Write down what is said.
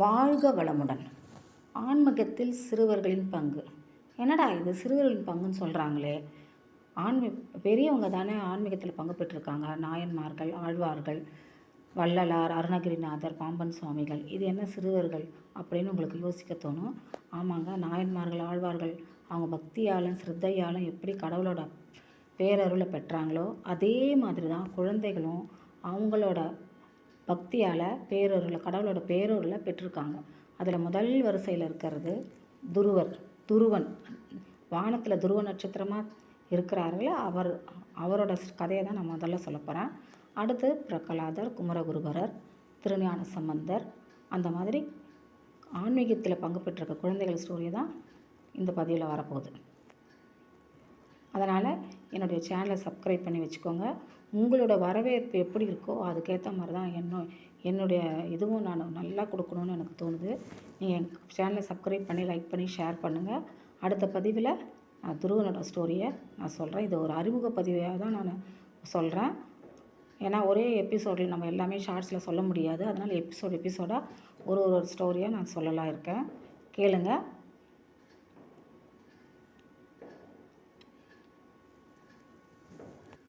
வாழ்க வளமுடன். ஆன்மீகத்தில் சிறுவர்களின் பங்கு. என்னடா இது சிறுவர்களின் பங்குன்னு சொல்கிறாங்களே, பெரியவங்க தானே ஆன்மீகத்தில் பங்கு பெற்றிருக்காங்க. நாயன்மார்கள், ஆழ்வார்கள், வள்ளலார், அருணகிரிநாதர், பாம்பன் சுவாமிகள். இது என்ன சிறுவர்கள் அப்படின்னு உங்களுக்கு யோசிக்க தோணும். ஆமாங்க, நாயன்மார்கள், ஆழ்வார்கள் அவங்க பக்தியாலும் சிரத்தையாலும் எப்படி கடவுளோட பேரருளை பெற்றாங்களோ அதே மாதிரி தான் குழந்தைகளும் அவங்களோட பக்தியால் கடவுளோட பேரருளை பெற்றிருக்காங்க. அதில் முதல் வரிசையில் இருக்கிறது துருவன். வானத்தில் துருவ நட்சத்திரமாக இருக்கிறார்கள அவரோட கதையை தான் நான் முதல்ல சொல்ல போகிறேன். அடுத்து பிரகலாதர், குமரகுருபரர், திருஞான சம்பந்தர், அந்த மாதிரி ஆன்மீகத்தில் பங்கு பெற்றிருக்க குழந்தைகள் ஸ்டோரி தான் இந்த பதிவில் வரப்போகுது. அதனால் என்னுடைய சேனலை சப்ஸ்கிரைப் பண்ணி வச்சுக்கோங்க. உங்களோட வரவேற்பு எப்படி இருக்கோ அதுக்கேற்ற மாதிரி தான் என்னுடைய இதுவும் நான் நல்லா கொடுக்கணுன்னு எனக்கு தோணுது. நீங்கள் என் சேனலை சப்ஸ்கிரைப் பண்ணி லைக் பண்ணி ஷேர் பண்ணுங்கள். அடுத்த பதிவில் நான் துருவனோட ஸ்டோரியை நான் சொல்கிறேன். இது ஒரு அறிமுக பதிவாக தான் நான் சொல்கிறேன். ஏன்னா ஒரே எபிசோடில் நம்ம எல்லாமே ஷார்ட்ஸில் சொல்ல முடியாது. அதனால் எபிசோடாக ஒரு ஸ்டோரியாக நான் சொல்லலாம் இருக்கேன். கேளுங்க.